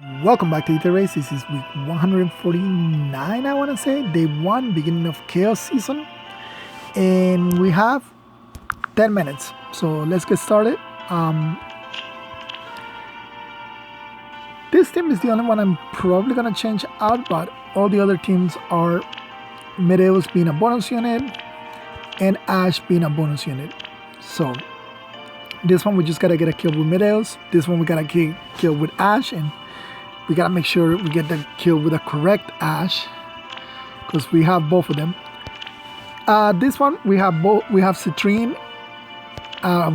Welcome back to Aether Race. This is week 149, I want to say. Day 1, beginning of Chaos Season. And we have 10 minutes. So let's get started. This team is the only one I'm probably going to change out, but all the other teams are Meteos being a bonus unit and Ash being a bonus unit. So this one we just got to get a kill with Meteos. This one we got to kill with Ash, and we gotta make sure we get the kill with the correct Ash, because we have both of them. This one we have both. We have Citrine.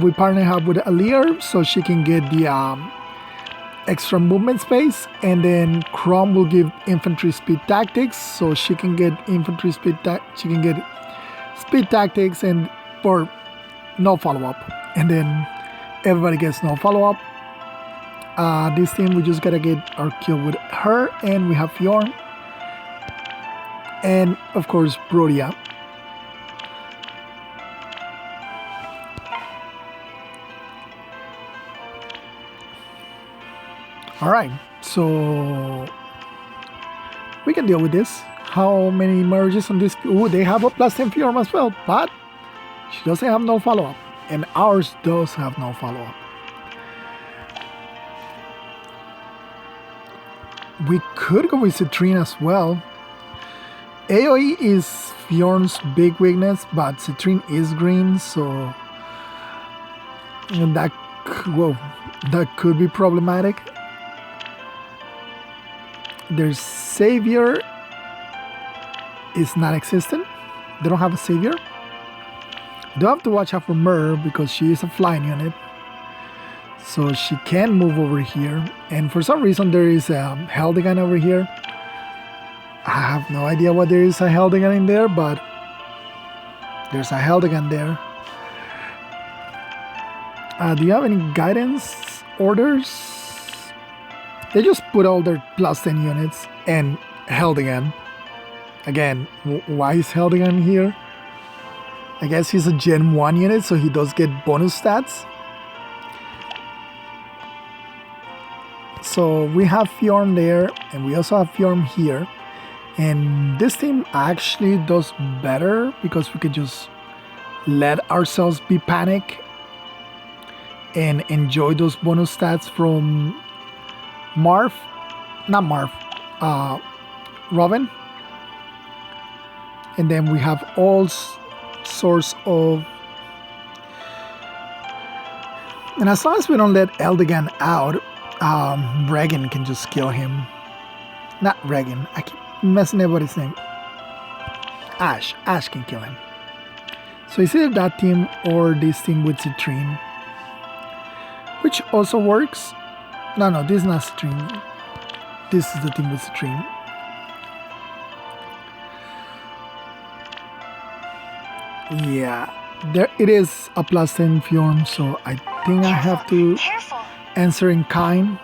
We partner her with Aether so she can get the extra movement space, and then Chrome will give infantry speed tactics, so she can get infantry speed. She can get speed tactics and for no follow up, and then everybody gets no follow up. This team we just gotta get our kill with her, and we have Fjorm and of course Brodia. Alright, so we can deal with this. How many merges on this? Ooh, they have a +10 Fjorm as well, but she doesn't have no follow-up, and ours does have no follow-up. We could go with Citrine as well. AoE is Fjorm's big weakness, but Citrine is green, so that could be problematic. Their savior is not existent. They don't have a savior. You do have to watch out for Mer because she is a flying unit, so she can move over here. And for some reason there is a Heldigan over here. I have no idea what there is a Heldigan in there, but there's a Heldigan there. Do you have any guidance orders? They just put all their +10 units and Heldigan. Again, why is Heldigan here? I guess he's a Gen 1 unit, so he does get bonus stats. So we have Fjorm there, and we also have Fjorm here. And this team actually does better because we could just let ourselves be panic and enjoy those bonus stats from Robin. And then we have all sorts of... And as long as we don't let Eldigan out, Regan can just kill him. Not Regan. I keep messing up with his name. Ash. Ash can kill him. So it's either that team or this team with Citrine, which also works. No, this is not Citrine. This is the team with Citrine. Yeah, there it is, a +10 Fjorm, so I think I have to answer in kind.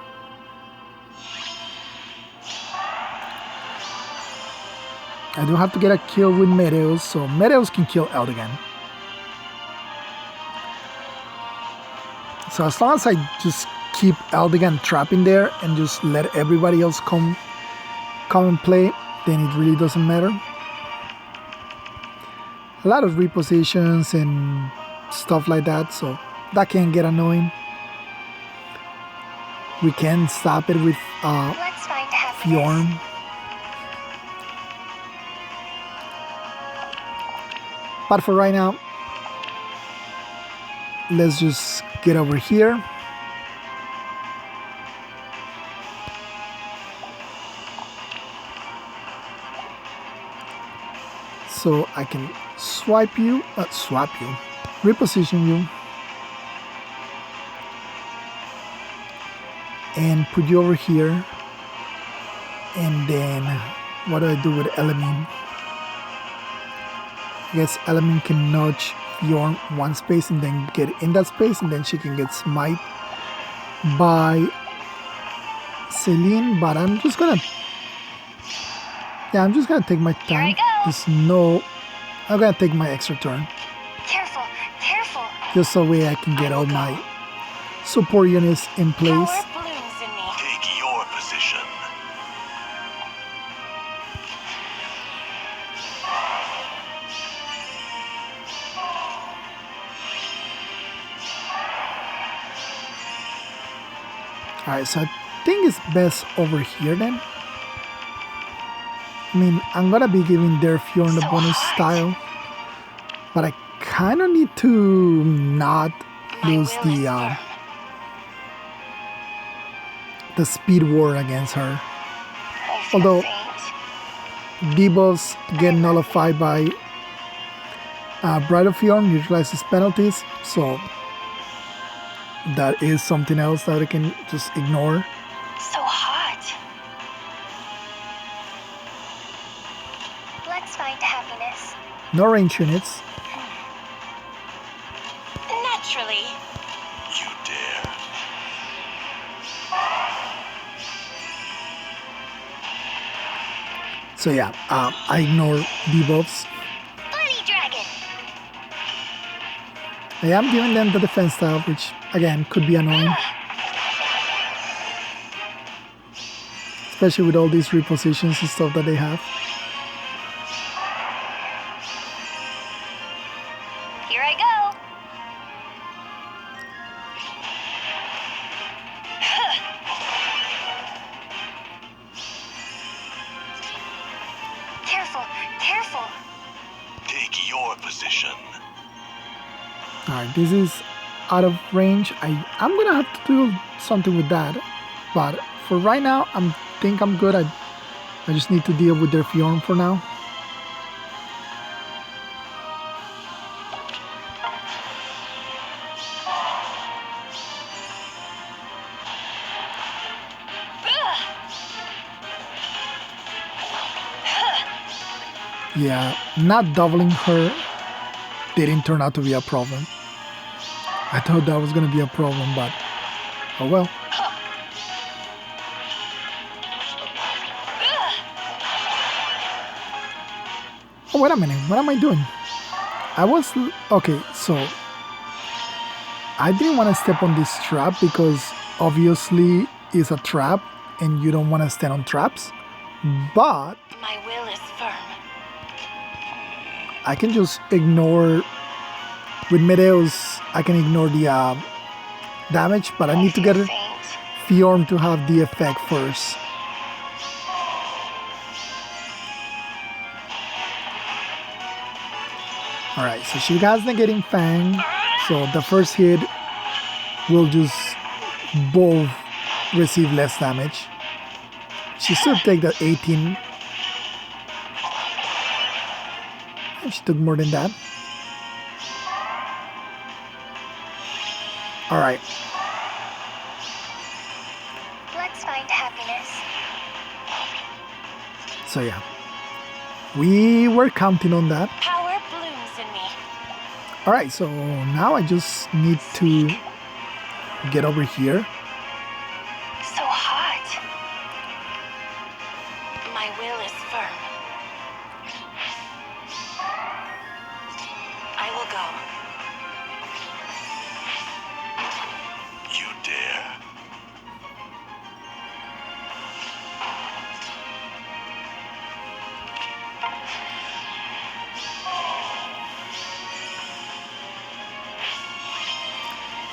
I do have to get a kill with Meteos, so Meteos can kill Eldigan. So as long as I just keep Eldigan trapped in there and just let everybody else come and play, then it really doesn't matter. A lot of repositions and stuff like that, so that can get annoying. We can stop it with Fjorm. But for right now, let's just get over here. So I can reposition you, and put you over here. And then what do I do with Element? I guess Element can nudge Fjorm one space and then get in that space, and then she can get smite by Celine. But I'm just gonna take my time. I'm gonna take my extra turn. Careful. Just so way I can get all my support units in place. Take your position. Alright, so I think it's best over here then. I mean, I'm gonna be giving their Fjorn the bonus style, but I kind of need to not lose the speed war against her. Although debuffs get nullified by Bride of Fjorn, neutralizes penalties, so that is something else that I can just ignore. So hot. Let's find happiness. No range units. Naturally. You dare. So yeah, I ignore debuffs. Bloody dragon. I am giving them the defense style, which again could be annoying. Especially with all these repositions and stuff that they have. Here I go. Careful, careful. Take your position. Alright, this is out of range. I'm gonna have to do something with that. But for right now, I think I'm good. I just need to deal with their Fjorn for now. Yeah, not doubling her didn't turn out to be a problem. I thought that was gonna be a problem, but oh well. Oh, wait a minute, what am I doing? Okay, so I didn't want to step on this trap because obviously it's a trap and you don't want to stand on traps, but My will is firm. I can just ignore, with Medeos, I can ignore the damage, but I need to get Fjorn to have the effect first. Alright, so she has Negating Fang, so the first hit will just both receive less damage. She still take that 18. She took more than that. Alright. Let's find happiness. So yeah. We were counting on that. Power blooms in me. Alright, so now I just need to get over here. So hot. My will is firm. I will go. You dare.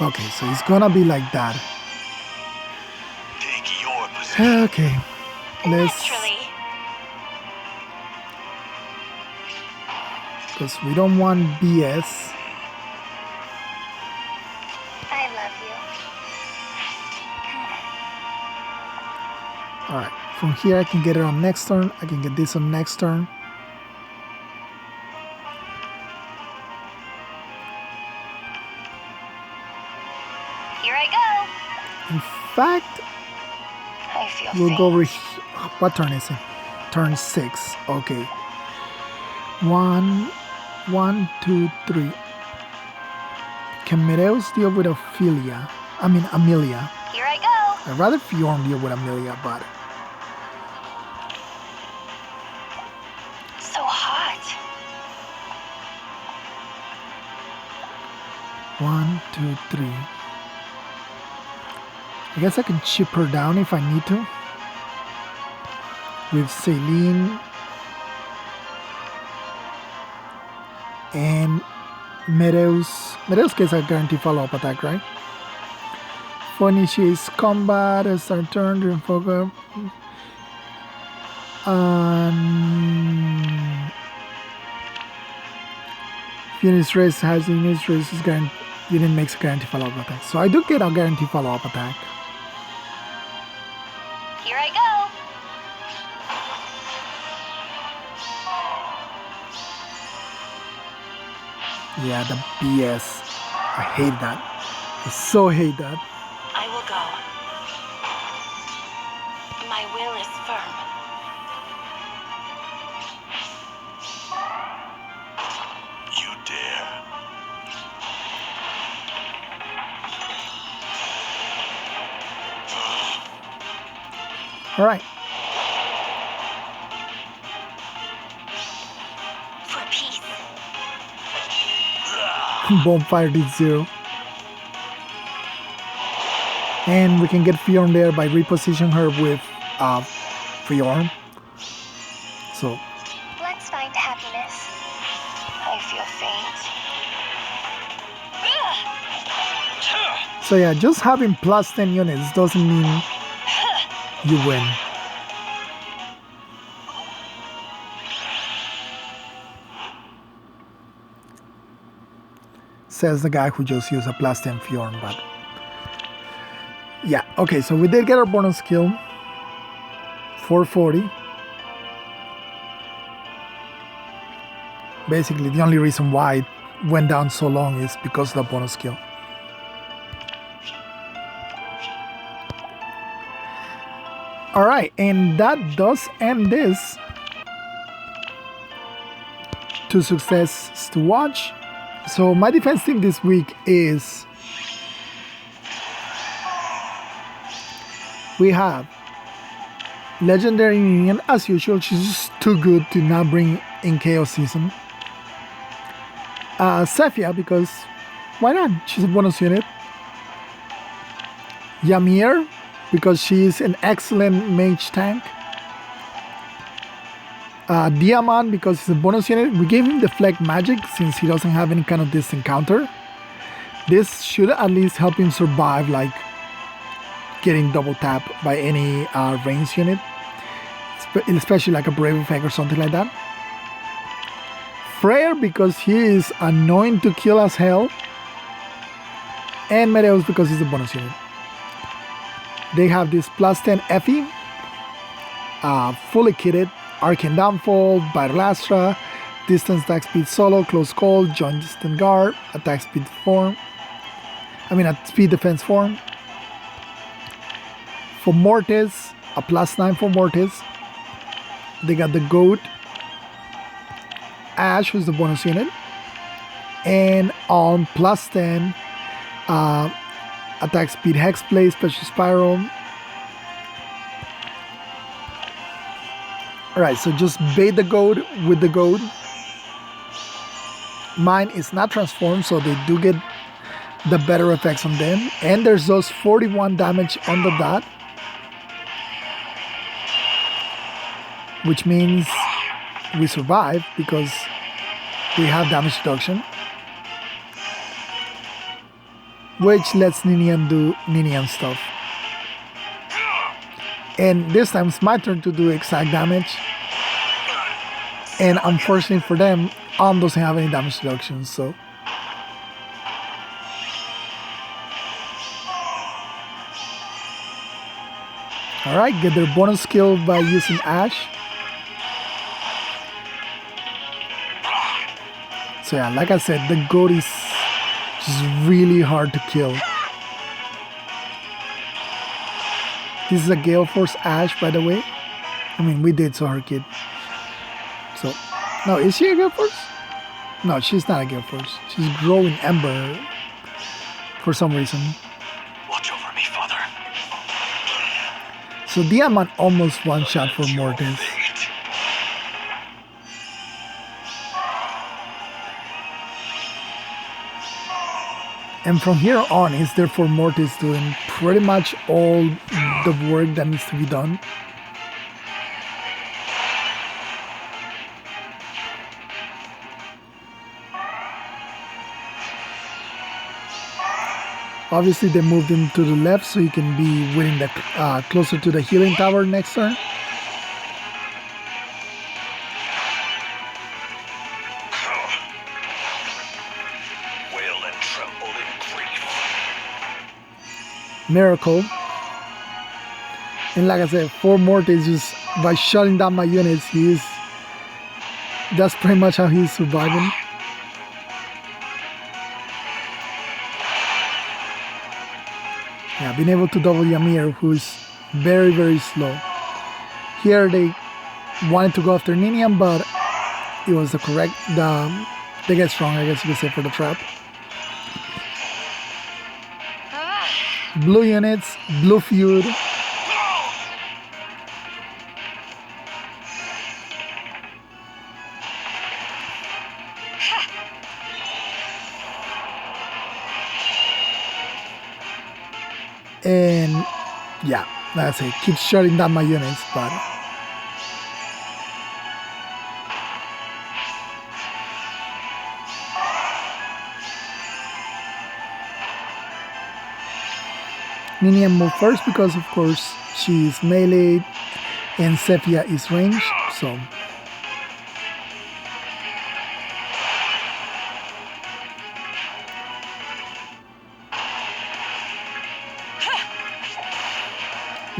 Okay, so it's gonna be like that. Take your position. Okay. Let's, Naturally. because we don't want BS. I love you. Alright, from here I can get it on next turn. I can get this on next turn. Here I go. In fact, I feel we'll safe. go over here. What turn is it? Turn 6. Okay. 1, 2, 3. Can Medeos deal with Amelia? Here I go. I'd rather Fjorn deal with Amelia, but So hot. 1, 2, 3. I guess I can chip her down if I need to. With Celine and Medeos. Medeos gets a guaranteed follow-up attack, right? For initiates combat, it's our turn to focus. Unit's race has unit's race is guaranteed. Unit makes a guarantee follow-up attack. So I do get a guarantee follow-up attack. Here I go. Yeah, the BS. I hate that. I so hate that. I will go. My will is firm. You dare. All right. For peace. Bonfire did 0. And we can get Fjorn there by repositioning her with Fjorn. So Let's find happiness. I feel faint. so yeah, just having plus 10 units doesn't mean you win. Says the guy who just used a plus 10 Fjorn, but yeah, okay, so we did get our bonus skill 440. Basically, the only reason why it went down so long is because of the bonus skill. Alright, and that does end this. 2 successes to watch. So my defense team this week is... we have Legendary Minion, as usual. She's just too good to not bring in Chaos Season. Cephia, because why not? She's a bonus unit. Ymir, because she is an excellent mage tank. Diamond, because he's a bonus unit. We gave him Deflect Magic since he doesn't have any kind of this encounter. This should at least help him survive, like getting double tap by any ranged unit, especially like a Brave Effect or something like that. Freyr, because he is annoying to kill as hell. And Meteos, because he's a bonus unit. They have this plus 10 Effie, fully kitted, Arcane Downfall, Byrlastra, Distance Attack Speed Solo, Close Call, Joint Distant Guard, Attack Speed Form. At Speed Defense Form. For Mortis, a plus 9 for Mortis. They got the Goat, Ash, who's the bonus unit. And on plus 10, Attack Speed Hexblade, Special Spiral. Alright, so just bait the Goat with the Goat. Mine is not transformed, so they do get the better effects on them. And there's those 41 damage on the dot, which means we survive because we have damage reduction, which lets Ninian do Ninian stuff. And this time it's my turn to do exact damage. And unfortunately for them, doesn't have any damage reduction, so. Alright, get their bonus skill by using Ash. So yeah, like I said, the Goat is just really hard to kill. This is a Gale Force Ash, by the way. We did so her kid. So, no, is she a Gale Force? No, she's not a Gale Force. She's growing Ember for some reason. Watch over me, Father. So Diamond almost one shot for Mortis. And from here on, is therefore Mortis doing pretty much all the work that needs to be done. Obviously, they moved him to the left so he can be winning the closer to the healing tower next turn. Wail and tremble in grief. Miracle. And like I said, 4 Mortis just by shutting down my units, that's pretty much how he's surviving. Yeah, being able to double Ymir, who's very, very slow. Here they wanted to go after Ninian, but it was the correct, they get strong, I guess you could say, for the trap. Blue units, blue feud. And yeah, that's it. Keep shutting down my units, but Ninian moved first because of course she's melee and Sephia is ranged, so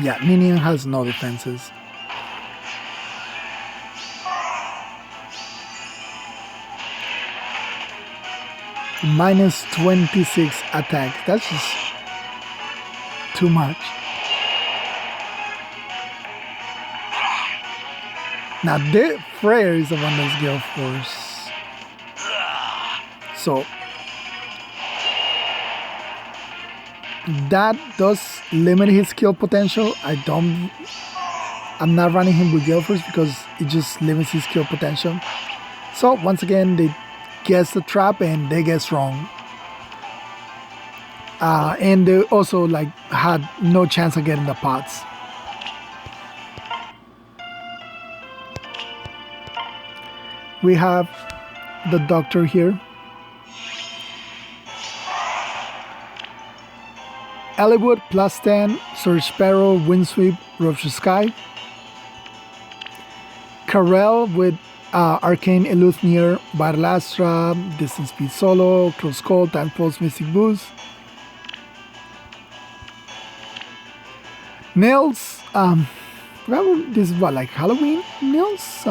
yeah, Ninian has no defenses. Minus 26 attack. That's just too much. Now, the Freyr is the one that's Gale Force. So, that does limit his skill potential. I'm not running him with Gale Force because it just limits his skill potential. So, once again, they guess the trap and they guess wrong. And they also had no chance of getting the pots. We have the doctor here. Eliwood plus 10, Surge Sparrow, Windsweep, Rupture Sky. Karel with Arcane Eleuthir, Barlastra, Distance Speed Solo, Close Call, Time Pulse, Mystic Boost. Nails, this is what, like Halloween nails?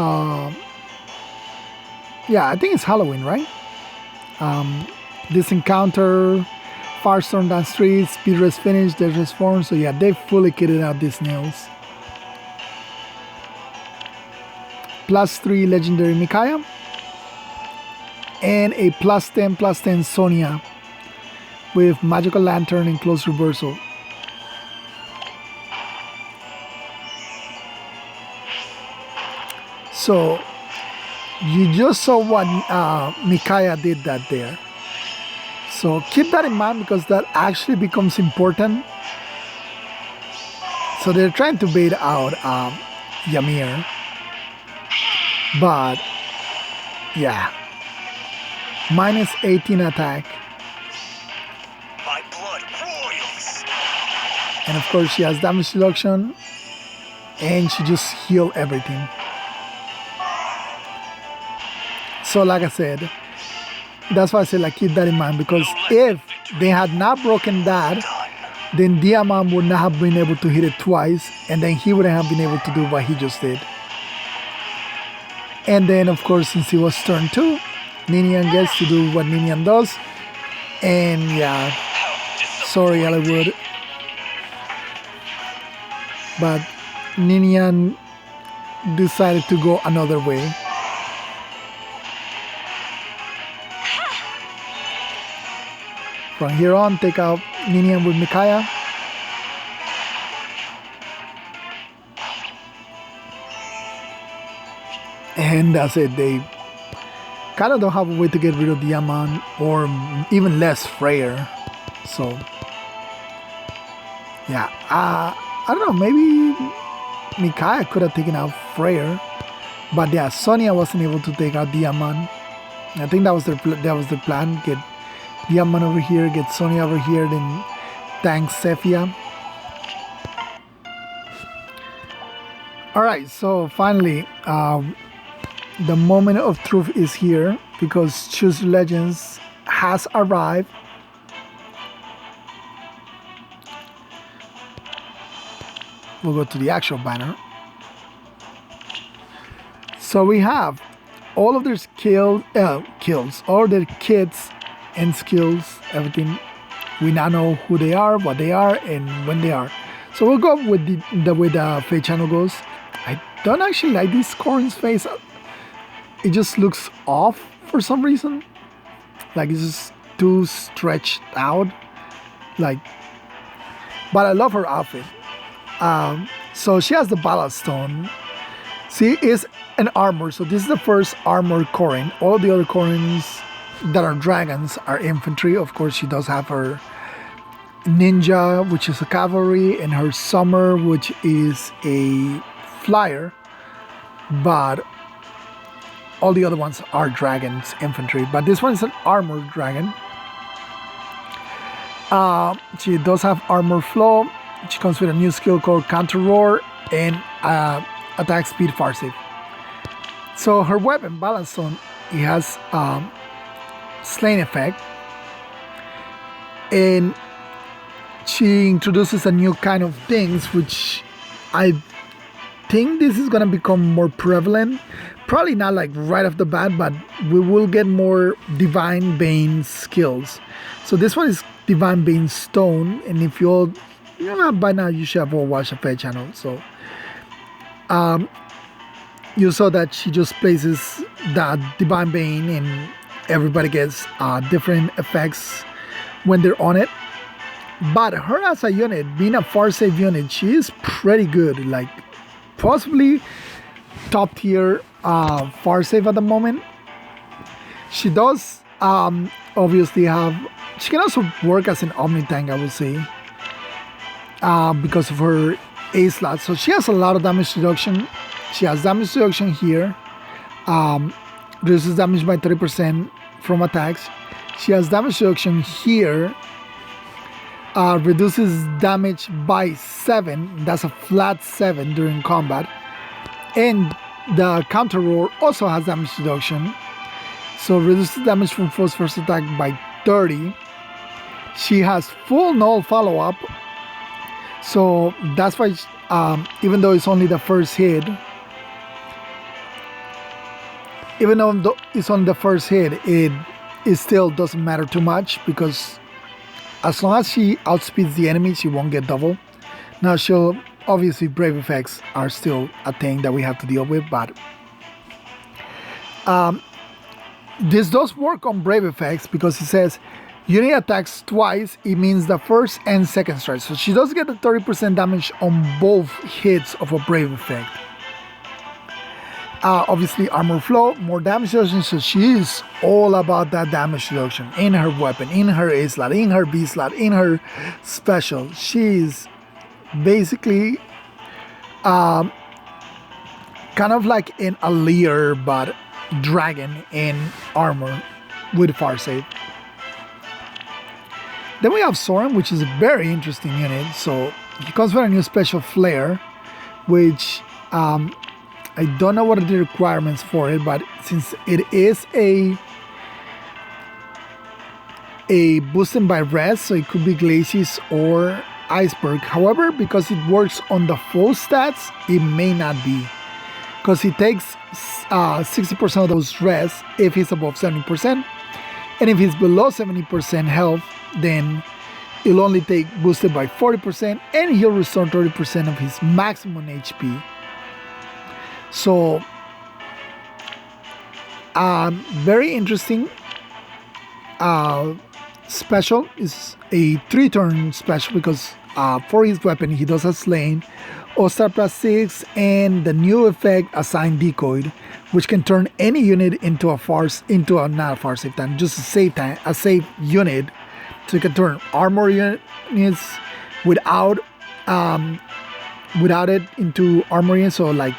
Yeah, I think it's Halloween, right? This encounter, Firestorm down streets, Speed Rest finish, Death Rest form. So yeah, they fully kitted out these nails. Plus 3 legendary Micaiah. And a plus 10 Sonia with Magical Lantern and Close Reversal. So you just saw what Micaiah did that there. So keep that in mind because that actually becomes important. So they're trying to bait out Ymir. But yeah. Minus 18 attack. My blood roils. And of course she has damage reduction. And she just healed everything. So like I said, that's why I said keep that in mind, because if they had not broken that, then Diamond would not have been able to hit it twice, and then he wouldn't have been able to do what he just did. And then of course, since it was turn 2, Ninian gets to do what Ninian does. And yeah, sorry Eliwood, but Ninian decided to go another way. From here on, take out Ninian with Micaiah. And that's it. They kind of don't have a way to get rid of Diamond, or even less Freyr. So, yeah. I don't know. Maybe Micaiah could have taken out Freyr. But yeah, Sonia wasn't able to take out Diamond. I think that was their plan. Get Diamond over here, get Sonya over here, then Thanks, Sephia. Alright, so finally, the moment of truth is here because Choose Legends has arrived. We'll go to the actual banner. So we have all of their kills, all their kits and skills, everything. We now know who they are, what they are, and when they are. So we'll go with the way the Fate channel goes. I don't actually like this Corrin's face. It just looks off for some reason. Like it's just too stretched out. Like, but I love her outfit. So she has the Ballast Stone. She is an armor. So this is the first armored Corrin. All the other Corrins that are dragons are infantry. Of course, she does have her Ninja, which is a cavalry, and her Summer, which is a flyer. But all the other ones are dragons, infantry. But this one is an armored dragon. She does have armor flow. She comes with a new skill called Counter Roar and attack speed far save. So her weapon, Ballast Stone, it has Slain effect. And she introduces a new kind of things, which I think this is going to become more prevalent. Probably not like right off the bat, but we will get more Divine Bane skills. So this one is Divine Bane Stone, and if you all, by now you should have all watched the Fate channel. So you saw that she just places the Divine Bane, and everybody gets different effects when they're on it. But her as a unit, being a far save unit, she is pretty good. Like possibly top tier far save at the moment. She does obviously have. She can also work as an Omni tank, I would say, because of her A slot. So she has a lot of damage reduction. She has damage reduction here. Reduces damage by 30% from attacks. She has damage reduction here. Reduces damage by 7. That's a flat 7 during combat. And the Counter Roar also has damage reduction. So reduces damage from foe's first attack by 30. She has full null follow-up. So that's why, even though it's only the first hit, it still doesn't matter too much, because as long as she outspeeds the enemy, she won't get double. Now she'll obviously, brave effects are still a thing that we have to deal with, but this does work on brave effects because it says unit attacks twice. It means the first and second strike. So she does get the 30% damage on both hits of a brave effect. Obviously, armor flow, more damage reduction. So she is all about that damage reduction in her weapon, in her A slot, in her B slot, in her special. She's basically kind of like an Aleer, but dragon in armor with far save. Then we have Soren, which is a very interesting unit. So he comes with a new special flare, which I don't know what are the requirements for it, but since it is a boosting by rest, so it could be Glacis or Iceberg. However, because it works on the full stats, it may not be, because it takes 60% of those rests if he's above 70%, and if he's below 70% health, then it'll only take boosted by 40%, and he'll restore 30% of his maximum HP. So very interesting. Special is a 3-turn special because for his weapon he does have Slain, Ostar +6, and the new effect Assigned Decoyed, which can turn any unit into not a far save tank, just a safe unit. So you can turn armor units without it into armor units. So like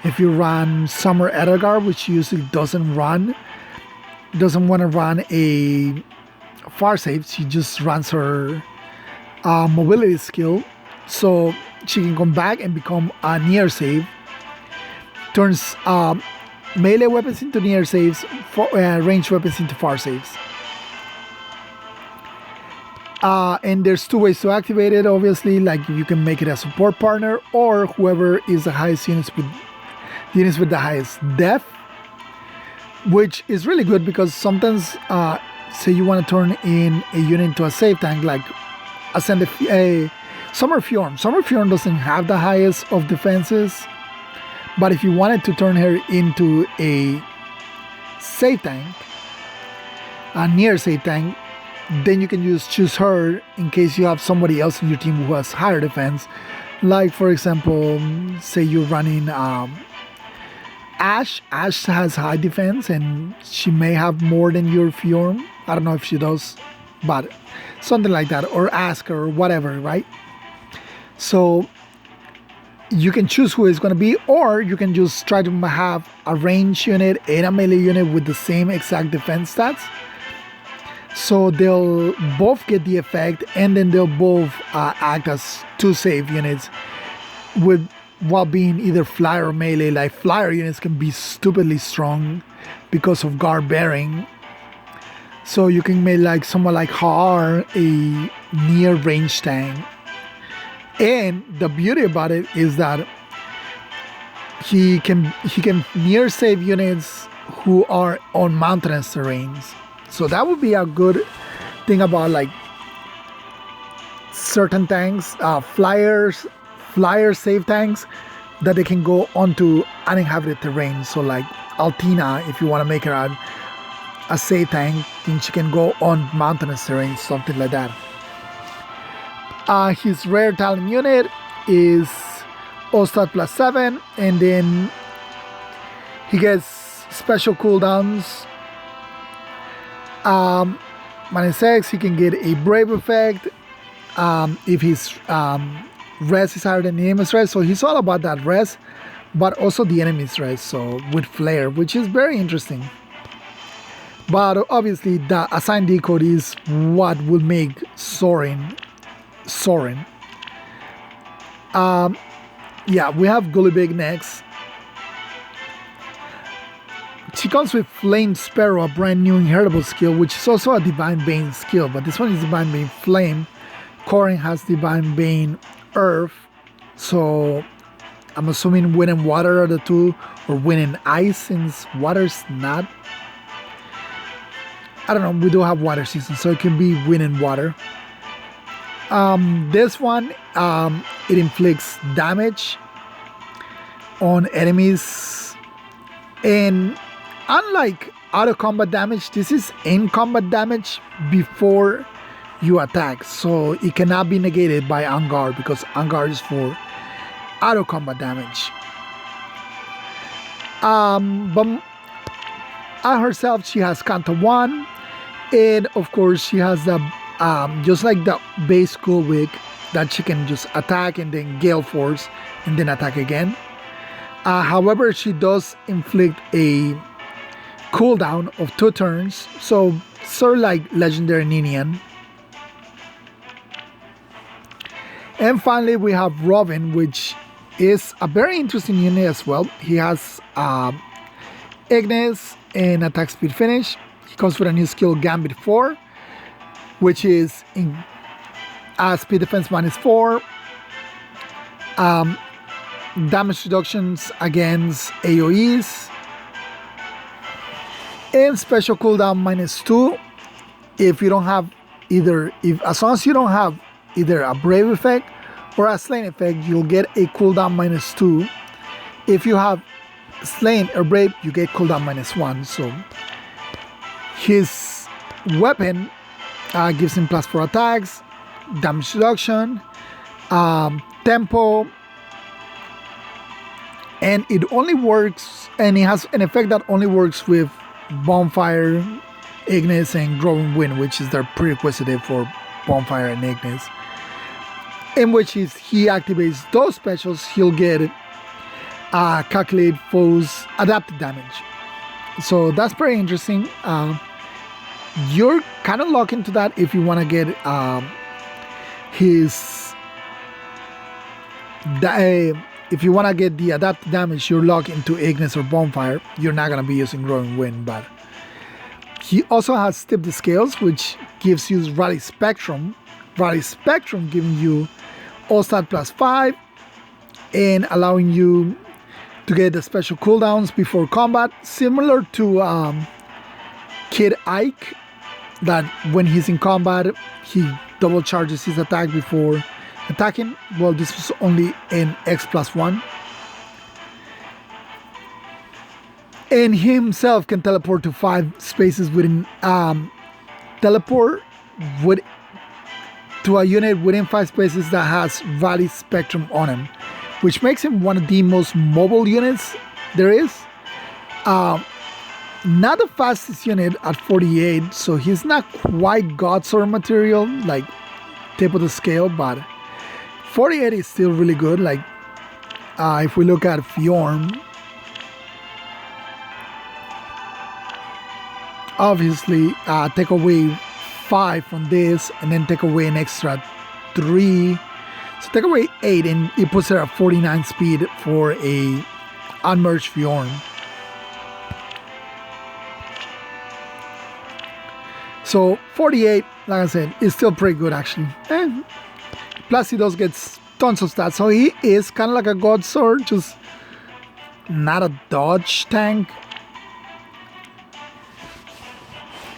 if you run Summer Edgar, which usually doesn't want to run a far save, she just runs her mobility skill, so she can come back and become a near save. Turns melee weapons into near saves, ranged weapons into far saves. And there's two ways to activate it, obviously. Like, you can make it a support partner, or whoever is the highest units with the highest def, which is really good because sometimes, say you want to turn in a unit into a save tank, like a Summer Fjorm. Summer Fjorm doesn't have the highest of defenses, but if you wanted to turn her into a save tank, a near save tank, then you can choose her in case you have somebody else in your team who has higher defense. Like, for example, say you're running Ashe. Ashe has high defense and she may have more than your Fjorm. I don't know if she does, but something like that. Or Asker or whatever, right? So you can choose who it's going to be, or you can just try to have a range unit and a melee unit with the same exact defense stats. So they'll both get the effect, and then they'll both act as two save units while being either flyer or melee. Like, flyer units can be stupidly strong because of guard bearing. So you can make like someone like Har a near range tank. And the beauty about it is that he can near save units who are on mountainous terrains. So that would be a good thing about like certain tanks, flyer save tanks, that they can go onto uninhabited terrain. So like Altina, if you want to make her a save tank, then she can go on mountainous terrain, something like that. His rare talent unit is Ostad +7, and then he gets special cooldowns. -X, he can get a brave effect if his res is higher than the enemy's res. So he's all about that res, but also the enemy's res. So with flare, which is very interesting. But obviously, the assigned decode is what will make Sorin. Yeah, we have Gullibig next. She comes with Flame Sparrow, a brand new inheritable skill, which is also a Divine Bane skill, but this one is Divine Bane Flame. Corin has Divine Bane Earth, so I'm assuming wind and water are the two, or wind and ice, since water's not. I don't know, we do have water season, so it can be wind and water. This one, it inflicts damage on enemies, and unlike out of combat damage, this is in combat damage before you attack, so it cannot be negated by on guard, because on guard is for out of combat damage. But herself, she has Canto 1, and of course she has the just like the base Gullwig, that she can just attack and then Gale Force and then attack again. However, she does inflict a cooldown of 2 turns, so sort of like Legendary Ninian. And finally, we have Robin, which is a very interesting unit as well. He has Ignis and attack speed finish. He comes with a new skill, Gambit 4, which is in speed defense -4, damage reductions against AoEs, and special cooldown -2. If you don't have as long as you don't have either a brave effect or a slain effect, you'll get a cooldown -2. If you have slain or brave, you get cooldown -1. So his weapon gives him +4 attacks, damage reduction, tempo, and it only works, and it has an effect that only works with Bonfire, Ignis, and Growing Wind, which is their prerequisite for Bonfire and Ignis. In which if he activates those specials, he'll get calculate foes adapted damage. So that's pretty interesting. You're kind of locked into that if you want to get his if you want to get the adapted damage, you're locked into Ignis or Bonfire. You're not going to be using Growing Wind, but he also has Tip the Scales, which gives you Rally Spectrum. Rally Spectrum giving you All-Stat +5 and allowing you to get the special cooldowns before combat, similar to Kid Ike, that when he's in combat, he double charges his attack before attacking. Well, this was only in X+1. And he himself can teleport to 5 spaces within teleport to a unit within 5 spaces that has Rally Spectrum on him, which makes him one of the most mobile units there is. Not the fastest unit at 48, so he's not quite God Sword material, like tip of the scale, but 48 is still really good. Like if we look at Fjorm, obviously take away 5 from this and then take away an extra 3, so take away 8 and it puts her at 49 speed for a unmerged Fjorm. So 48, like I said, is still pretty good actually. And plus he does get tons of stats, so he is kind of like a God Sword, just not a dodge tank.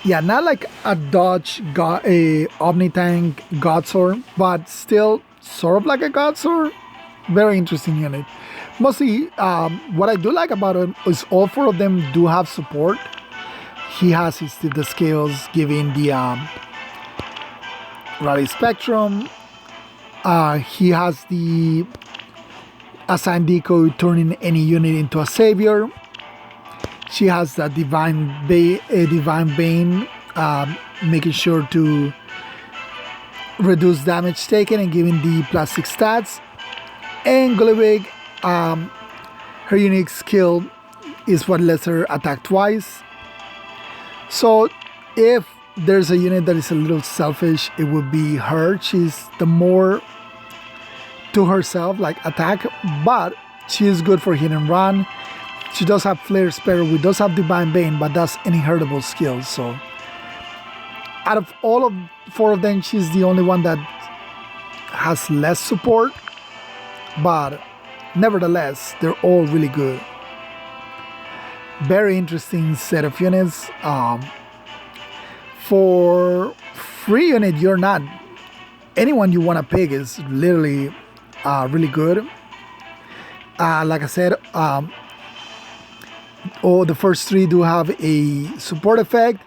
Yeah, not like a dodge a Omni tank God Sword, but still sort of like a God Sword. Very interesting unit. Mostly, what I do like about him is all 4 of them do have support. He has his the scales giving the Rally Spectrum. He has the Assign Decoy, turning any unit into a savior. She has the Divine Bane, making sure to reduce damage taken and giving the +6 stats. And Gullywig, her unique skill is what lets her attack twice. So if there's a unit that is a little selfish, it would be her. She's the more to herself, like attack, but she is good for hit and run. She does have Flare Sparrow, we does have Divine Bane, but that's an inheritable skill. So out of all of 4 of them, she's the only one that has less support, but nevertheless, they're all really good. Very interesting set of units. For free unit, you're not, anyone you want to pick is literally really good. Like I said, the first 3 do have a support effect,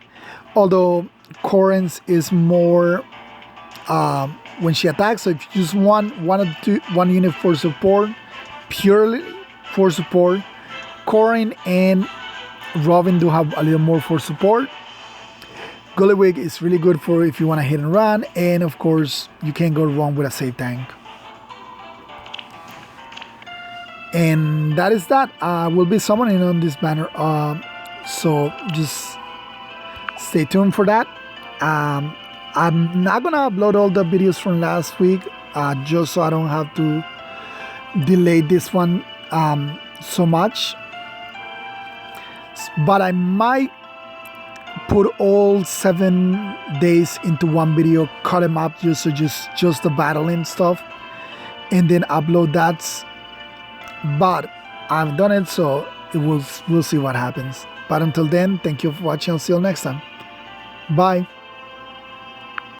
although Correns is more when she attacks. So if you use one unit for support, purely for support, Corrin and Robin do have a little more for support. Gullywig is really good for if you want to hit and run, and of course you can't go wrong with a save tank. And that is that. We'll be summoning on this banner, so just stay tuned for that. I'm not gonna upload all the videos from last week, just so I don't have to delay this one so much, but I might put all 7 days into one video, cut them up just the battling stuff, and then upload that. But I've done it, so we'll see what happens. But until then, thank you for watching. I'll see you next time. Bye.